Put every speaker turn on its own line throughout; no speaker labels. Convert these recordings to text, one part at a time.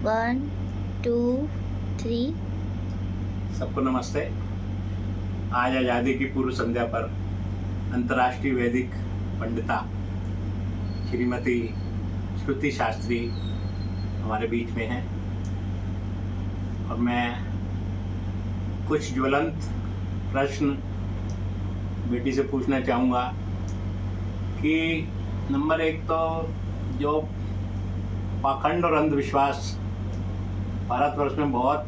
1 2 3।
सबको नमस्ते। आज आज़ादी की पूर्व संध्या पर अंतर्राष्ट्रीय वैदिक पंडिता श्रीमती श्रुति शास्त्री हमारे बीच में हैं और मैं कुछ ज्वलंत प्रश्न बेटी से पूछना चाहूँगा कि नंबर एक तो जो पाखंड और अंधविश्वास भारतवर्ष में बहुत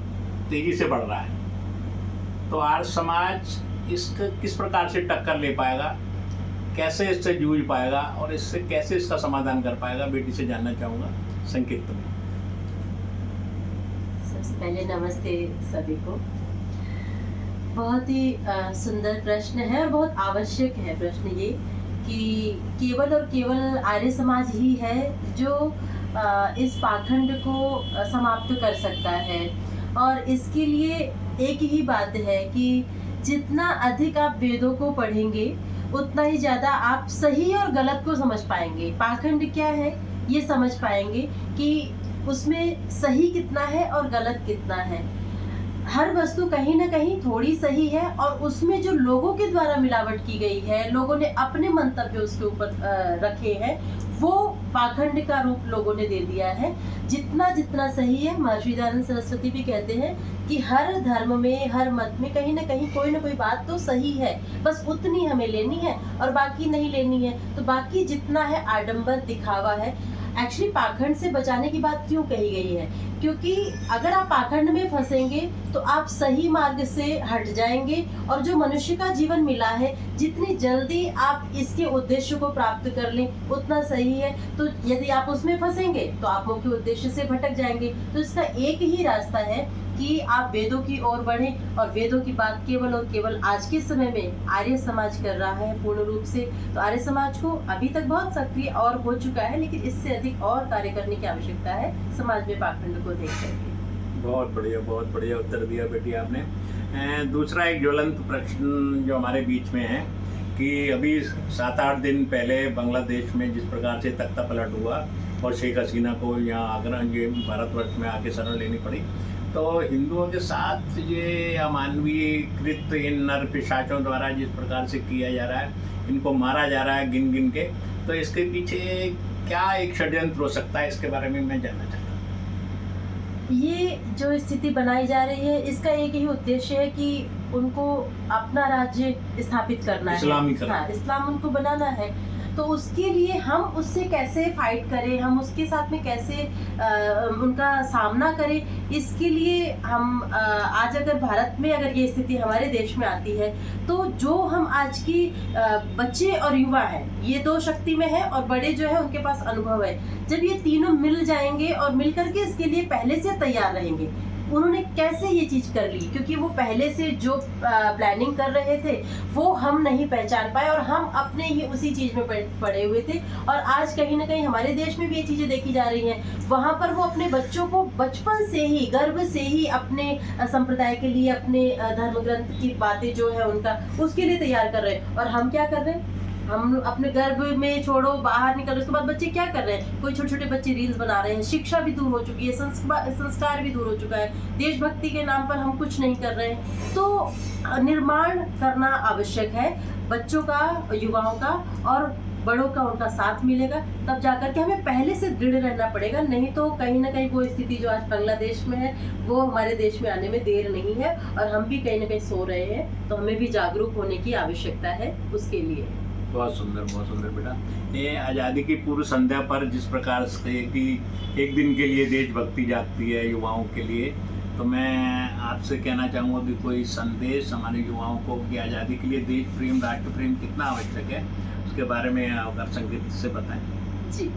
तेज़ी से बढ़ रहा है, तो आर्य समाज इसका किस प्रकार से टक्कर ले पाएगा, कैसे इससे जूझ पाएगा और इससे कैसे इसका समाधान कर पाएगा, बेटी से जानना चाहूँगा संक्षिप्त में।
सबसे पहले नमस्ते सभी को। बहुत ही सुंदर प्रश्न है और बहुत आवश्यक है प्रश्न ये कि केवल और केवल आर्य समाज ही है जो इस पाखंड को समाप्त कर सकता है। और इसके लिए एक ही बात है कि जितना अधिक आप वेदों को पढ़ेंगे उतना ही ज़्यादा आप सही और गलत को समझ पाएंगे। पाखंड क्या है ये समझ पाएंगे कि उसमें सही कितना है और गलत कितना है। हर वस्तु कहीं ना कहीं थोड़ी सही है और उसमें जो लोगों के द्वारा मिलावट की गई है, लोगों ने अपने मंतव्य उसके ऊपर रखे हैं, वो पाखंड का रूप लोगों ने दे दिया है। जितना जितना सही है, महर्षि दयानंद सरस्वती भी कहते हैं कि हर धर्म में, हर मत में कहीं ना कहीं कोई ना कोई बात तो सही है, बस उतनी हमें लेनी है और बाकी नहीं लेनी है। तो बाकी जितना है आडंबर, दिखावा है। एक्चुअली पाखंड से बचाने की बात क्यों कही गई है? क्योंकि अगर आप पाखंड में फंसेंगे तो आप सही मार्ग से हट जाएंगे और जो मनुष्य का जीवन मिला है, जितनी जल्दी आप इसके उद्देश्य को प्राप्त कर लें उतना सही है। तो यदि आप उसमें फंसेंगे तो आप मुख्य उद्देश्य से भटक जाएंगे। तो इसका एक ही रास्ता है कि आप वेदों की ओर बढ़ें और वेदों की बात केवल और केवल आज के समय में आर्य समाज कर रहा है पूर्ण रूप से। तो आर्य समाज को अभी तक बहुत सक्रिय और हो चुका है, लेकिन इससे अधिक और कार्य करने की आवश्यकता है समाज में पाखंड को देख करके।
बहुत बढ़िया उत्तर दिया बेटी आपने। दूसरा एक ज्वलंत प्रश्न जो हमारे बीच में है कि अभी 7-8 दिन पहले बांग्लादेश में जिस प्रकार से तख्ता पलट हुआ और शेख हसीना को यहाँ आगरा ये भारतवर्ष में आके शरण लेनी पड़ी, तो हिंदुओं के साथ ये अमानवीयकृत इन नर पिशाचों द्वारा जिस प्रकार से किया जा रहा है, इनको मारा जा रहा है गिन गिन के, तो इसके पीछे क्या एक षड्यंत्र हो सकता है, इसके बारे में मैं जानना चाहता हूँ।
ये जो स्थिति बनाई जा रही है, इसका एक ही उद्देश्य है कि उनको अपना राज्य स्थापित करना है, हाँ, इस्लाम उनको बनाना है। तो उसके लिए हम उससे कैसे फाइट करें, हम उसके साथ में कैसे उनका सामना करें, इसके लिए हम आज अगर भारत में अगर ये स्थिति हमारे देश में आती है तो जो हम आज की बच्चे और युवा हैं, ये दो शक्ति में है और बड़े जो है उनके पास अनुभव है। जब ये तीनों मिल जाएंगे और मिल करके इसके लिए पहले से तैयार रहेंगे। उन्होंने कैसे ये चीज़ कर ली? क्योंकि वो पहले से जो प्लानिंग कर रहे थे वो हम नहीं पहचान पाए और हम अपने ही उसी चीज़ में पड़े हुए थे। और आज कहीं ना कहीं हमारे देश में भी ये चीज़ें देखी जा रही हैं। वहाँ पर वो अपने बच्चों को बचपन से ही, गर्भ से ही अपने संप्रदाय के लिए, अपने धर्म ग्रंथ की बातें जो है उनका, उसके लिए तैयार कर रहे हैं। और हम क्या कर रहे हैं? हम अपने गर्भ में छोड़ो, बाहर निकल, उसके बाद बच्चे क्या कर रहे हैं? कोई छोटे छोटे बच्चे रील्स बना रहे हैं। शिक्षा भी दूर हो चुकी है, संस्कार भी दूर हो चुका है। देशभक्ति के नाम पर हम कुछ नहीं कर रहे हैं। तो निर्माण करना आवश्यक है बच्चों का, युवाओं का, और बड़ों का उनका साथ मिलेगा तब जाकर के हमें पहले से दृढ़ रहना पड़ेगा। नहीं तो कहीं ना कहीं वो स्थिति जो आज बांग्लादेश में है वो हमारे देश में आने में देर नहीं है और हम भी कहीं ना कहीं सो रहे हैं। तो हमें भी जागरूक होने की आवश्यकता है उसके लिए।
बहुत सुंदर बेटा। ये आज़ादी की पूर्व संध्या पर जिस प्रकार से कि एक दिन के लिए देशभक्ति जागती है युवाओं के लिए, तो मैं आपसे कहना चाहूँगा कि कोई संदेश हमारे युवाओं को कि आज़ादी के लिए देश प्रेम, राष्ट्र प्रेम कितना आवश्यक है, उसके बारे में अगर संक्षिप्त से बताएं।
जी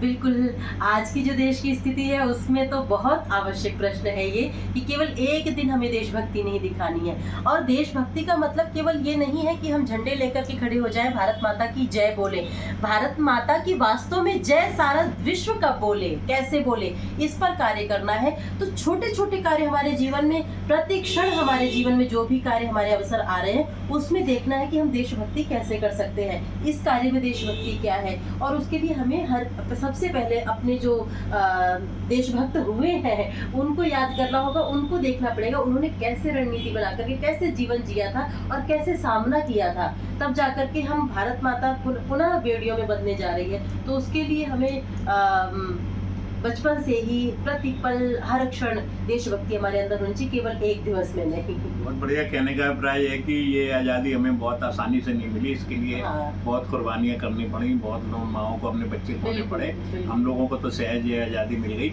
बिल्कुल। आज की जो देश की स्थिति है उसमें तो बहुत आवश्यक प्रश्न है ये कि केवल एक दिन हमें देशभक्ति नहीं दिखानी है। और देशभक्ति का मतलब केवल ये नहीं है कि हम झंडे लेकर के खड़े हो जाएं, भारत माता की जय बोले। भारत माता की वास्तव में जय सारा विश्व का बोले, कैसे बोले, इस पर कार्य करना है। तो छोटे छोटे कार्य हमारे जीवन में, प्रति क्षण हमारे जीवन में जो भी कार्य हमारे अवसर आ रहे हैं उसमें देखना है कि हम देशभक्ति कैसे कर सकते हैं, इस कार्य में देशभक्ति क्या है, और उसके लिए हमें हर सबसे पहले अपने जो देशभक्त हुए हैं उनको याद करना होगा, उनको देखना पड़ेगा उन्होंने कैसे रणनीति बना करके कैसे जीवन जिया था और कैसे सामना किया था, तब जाकर के हम भारत माता पुनः बेड़ियों में बदलने जा रही है। तो उसके लिए हमें बचपन से ही प्रतिपल हर क्षण देशभक्ति हमारे अंदर होनी चाहिए, केवल एक दिवस में नहीं।
बहुत बढ़िया। कहने का अभिप्राय है कि ये आज़ादी हमें बहुत आसानी से नहीं मिली, इसके लिए बहुत कुर्बानियाँ करनी पड़ी, बहुत लोग माओं को अपने बच्चे खोने पड़े। हम लोगों को तो सहज ये आज़ादी मिल गई।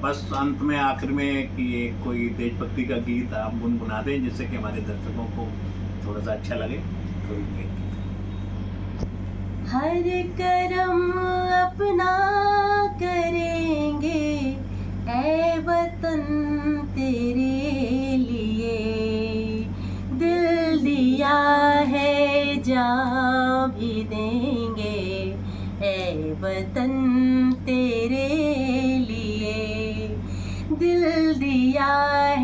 बस अंत में आखिर में कि एक कोई देशभक्ति का गीत आप गुनगुना दें जिससे कि हमारे दर्शकों को थोड़ा सा अच्छा लगे। तो
हर करम अपना करेंगे ऐ वतन तेरे लिए, दिल दिया है जान भी देंगे ऐ वतन तेरे लिए, दिल दिया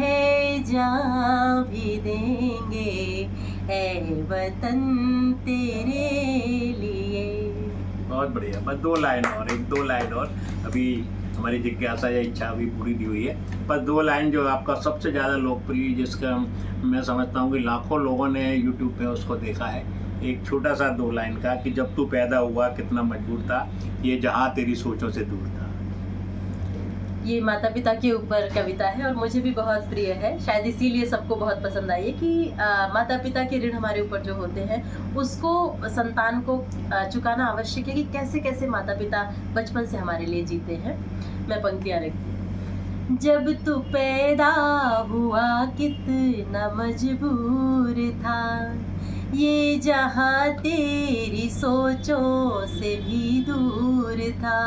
है जान भी देंगे ऐ वतन तेरे लिए।
बहुत बढ़िया। बस 2 लाइन और, 1-2 लाइन और, अभी हमारी जिज्ञासा या इच्छा अभी पूरी दी हुई है। बस 2 लाइन जो आपका सबसे ज़्यादा लोकप्रिय, जिसका मैं समझता हूँ कि लाखों लोगों ने यूट्यूब पे उसको देखा है, एक छोटा सा 2 लाइन का कि जब तू पैदा हुआ कितना मजबूर था, ये जहाँ तेरी सोचों से दूर था।
ये माता पिता के ऊपर कविता है और मुझे भी बहुत प्रिय है, शायद इसीलिए सबको बहुत पसंद आई है कि माता पिता के ऋण हमारे ऊपर जो होते हैं उसको संतान को चुकाना आवश्यक है कि कैसे कैसे माता पिता बचपन से हमारे लिए जीते हैं। मैं पंक्तियाँ रखती। जब तू पैदा हुआ कितना मजबूर था, ये जहाँ तेरी सोचों से भी दूर था,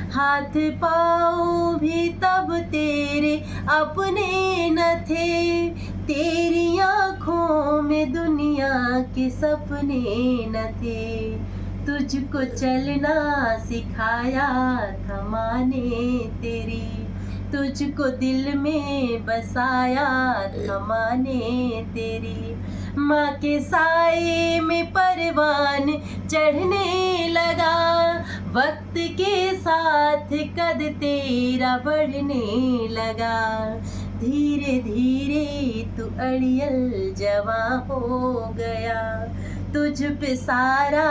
हाथ पाँव भी तब तेरे अपने न थे, तेरी आँखों में दुनिया के सपने न थे, तुझको चलना सिखाया था माँ ने तेरी, तुझको दिल में बसाया था माँ ने तेरी, माँ के साए में परवान चढ़ने लगा, वक्त के साथ कद तेरा बढ़ने लगा, धीरे धीरे तू अड़ियल जवां हो गया, तुझ पे सारा